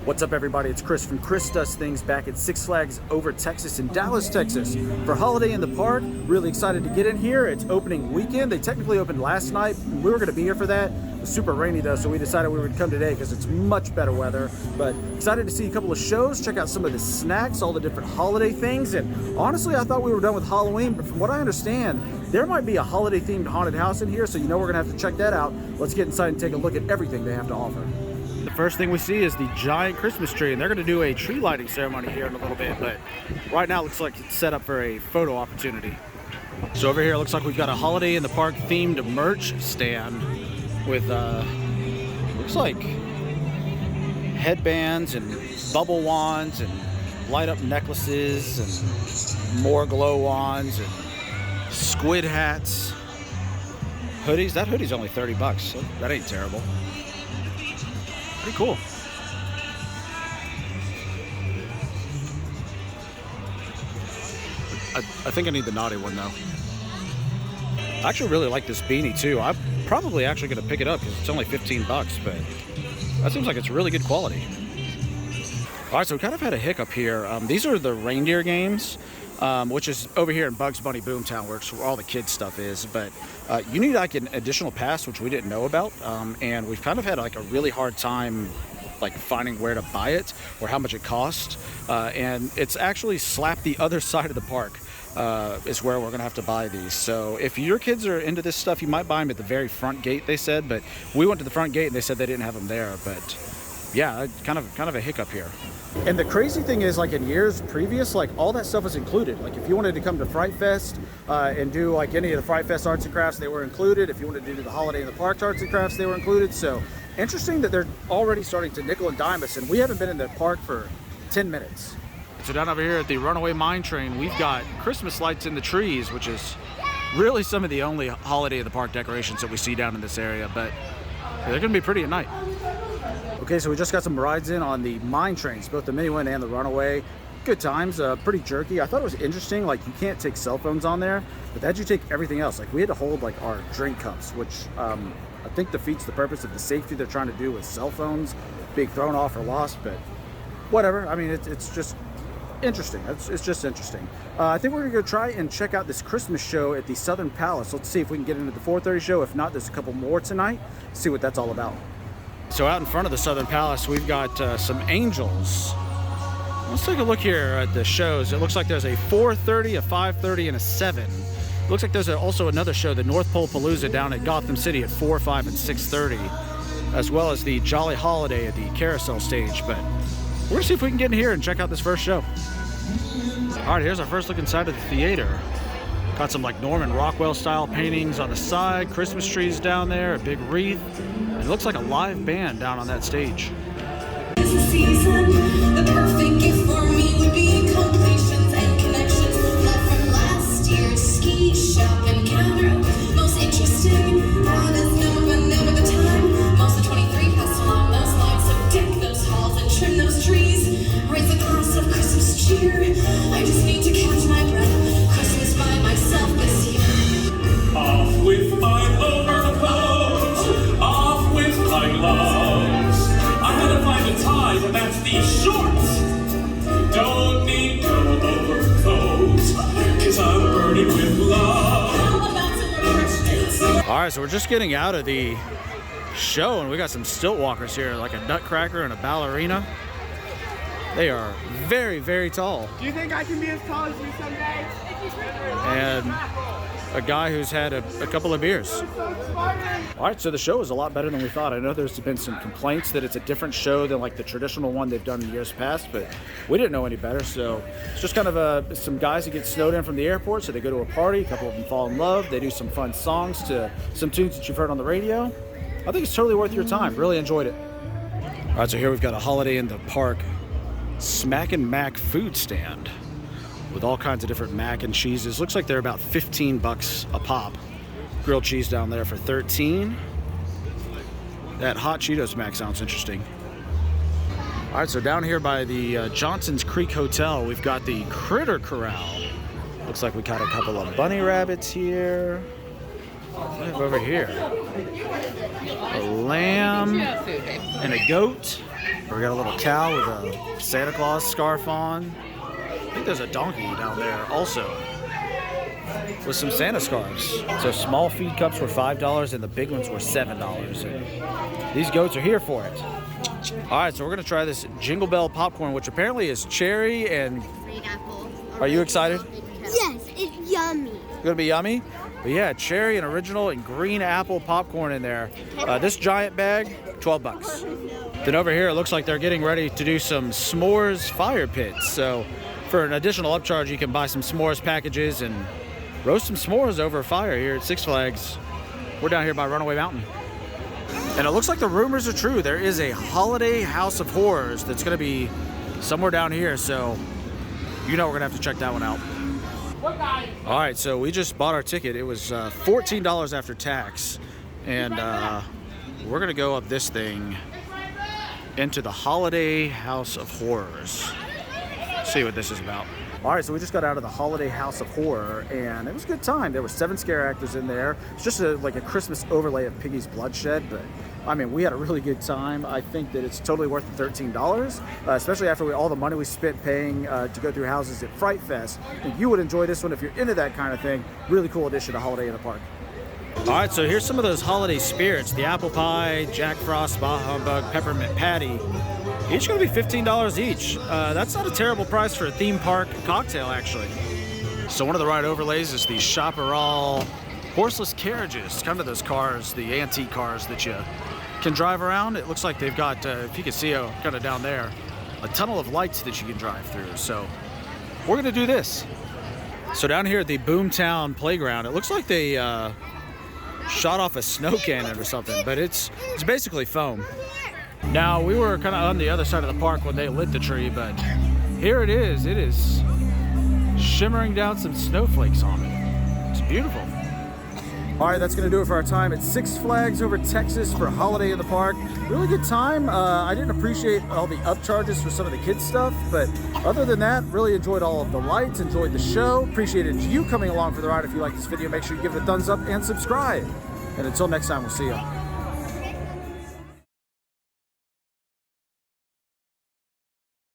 What's up, everybody? It's Chris from Chris Does Things back at Six Flags Over Texas in Dallas, Texas for Holiday in the Park. Really excited to get in here. It's opening weekend. They technically opened last night. We were going to be here for that. It was super rainy though, so we decided we would come today because it's much better weather. But excited to see a couple of shows, check out some of the snacks, all the different holiday things. And honestly, I thought we were done with Halloween, but from what I understand, there might be a holiday themed haunted house in here, so you know we're going to have to check that out. Let's get inside and take a look at everything they have to offer. The first thing we see is the giant Christmas tree, and they're going to do a tree lighting ceremony here in a little bit, but right now it looks like it's set up for a photo opportunity. So over here it looks like we've got a Holiday in the Park themed merch stand with looks like headbands and bubble wands and light up necklaces and more glow wands and squid hats, hoodies. That hoodie's only 30 bucks, so that ain't terrible. Pretty cool. I think I need the naughty one though. I actually really like this beanie too. I'm probably actually going to pick it up because it's only 15 bucks, but that seems like it's really good quality. All right, so we kind of had a hiccup here. These are the reindeer games, which is over here in Bugs Bunny Boomtown, where all the kids stuff is. But you need like an additional pass, which we didn't know about, and we've kind of had like a really hard time like finding where to buy it or how much it costs. And it's actually slap the other side of the park is where we're gonna have to buy these. So if your kids are into this stuff, you might buy them at the very front gate, they said. But we went to the front gate and they said they didn't have them there. But yeah, kind of a hiccup here. And the crazy thing is, like in years previous, like all that stuff was included. Like if you wanted to come to Fright Fest and do like any of the Fright Fest arts and crafts, they were included. If you wanted to do the Holiday in the Park arts and crafts, they were included. So interesting that they're already starting to nickel and dime us, and we haven't been in the park for 10 minutes. So down over here at the Runaway Mine Train, we've got Christmas lights in the trees, which is really some of the only Holiday in the Park decorations that we see down in this area, but they're gonna be pretty at night. Okay, so we just got some rides in on the mine trains, both the mini one and the Runaway. Good times, pretty jerky. I thought it was interesting, like you can't take cell phones on there, but that you take everything else. Like we had to hold like our drink cups, which I think defeats the purpose of the safety they're trying to do with cell phones being thrown off or lost, but whatever. I mean, it's just interesting. It's just interesting. I think we're gonna go try and check out this Christmas show at the Southern Palace. Let's see if we can get into the 4:30 show. If not, there's a couple more tonight. See what that's all about. So out in front of the Southern Palace, we've got some angels. Let's take a look here at the shows. It looks like there's a 4:30, a 5:30, and a 7. Looks like there's also another show, the North Pole Palooza down at Gotham City at 4, 5, and 6:30, as well as the Jolly Holiday at the Carousel stage. But we're gonna see if we can get in here and check out this first show. All right, here's our first look inside of the theater. Got some like Norman Rockwell style paintings on the side, Christmas trees down there, a big wreath. It looks like a live band down on that stage. Season, the perfect gift for me would be completions and connections. Love from last year's ski shop encounter. Most interesting, God is never but never the time. Most of 23 passed along those lines, so deck those halls and trim those trees. Raise a glass of Christmas cheer. I just need to catch my breath. Christmas by myself this year. Off with my overcoat, off with my gloves. I had to find a tie to match these shorts. Don't need no overcoat, 'cause I'm burning with love. All right, so we're just getting out of the show, and we got some stilt walkers here, like a nutcracker and a ballerina. They are very, very tall. Do you think I can be as tall as you someday? And a guy who's had a couple of beers. All right, so the show is a lot better than we thought. I know there's been some complaints that it's a different show than like the traditional one they've done in years past, but we didn't know any better. So it's just kind of some guys that get snowed in from the airport, so they go to a party, a couple of them fall in love, they do some fun songs to some tunes that you've heard on the radio. I think it's totally worth your time. Really enjoyed it. All right, so here we've got a Holiday in the Park Smack and Mac food stand with all kinds of different mac and cheeses. Looks like they're about 15 bucks a pop. Grilled cheese down there for 13. That hot Cheetos mac sounds interesting. All right, so down here by the Johnson's Creek Hotel, we've got the Critter Corral. Looks like we got a couple of bunny rabbits here. What do we have over here? A lamb and a goat. We got a little cow with a Santa Claus scarf on. I think there's a donkey down there also with some Santa scarves. So small feed cups were $5 and the big ones were $7. And these goats are here for it. All right, so we're gonna try this Jingle Bell popcorn, which apparently is cherry and Green apple. Are you excited? Yes, it's yummy. It's gonna be yummy. But yeah, cherry and original and green apple popcorn in there. This giant bag, 12 bucks. Then over here, it looks like they're getting ready to do some s'mores fire pits. So for an additional upcharge, you can buy some s'mores packages and roast some s'mores over a fire here at Six Flags. We're down here by Runaway Mountain. And it looks like the rumors are true. There is a holiday house of horrors that's gonna be somewhere down here. So you know we're gonna have to check that one out. All right, so we just bought our ticket. It was $14 after tax. And we're gonna go up this thing into the Holiday House of Horrors. See what this is about. All right, so we just got out of the Holiday House of Horror, and it was a good time. There were 7 scare actors in there. It's just like a Christmas overlay of Piggy's Bloodshed, but I mean, we had a really good time. I think that it's totally worth the $13, especially after all the money we spent paying to go through houses at Fright Fest. I think you would enjoy this one if you're into that kind of thing. Really cool addition to Holiday in the Park. All right, so here's some of those holiday spirits. The apple pie, Jack Frost, Bah Humbug, Peppermint Patty. Each gonna be $15 each. That's not a terrible price for a theme park cocktail, actually. So one of the ride overlays is the Chaparral horseless carriages. Kind of those cars, the antique cars that you can drive around. It looks like they've got, if you can see kind of down there, a tunnel of lights that you can drive through. So we're gonna do this. So down here at the Boomtown Playground, it looks like they shot off a snow cannon or something, but it's basically foam. Now, we were kind of on the other side of the park when they lit the tree, but here it is. It is shimmering down some snowflakes on it. It's beautiful. All right, that's going to do it for our time at Six Flags over Texas for Holiday in the Park. Really good time. I didn't appreciate all the upcharges for some of the kids stuff, but other than that, really enjoyed all of the lights, enjoyed the show. Appreciated you coming along for the ride. If you like this video, make sure you give it a thumbs up and subscribe. And until next time, we'll see you.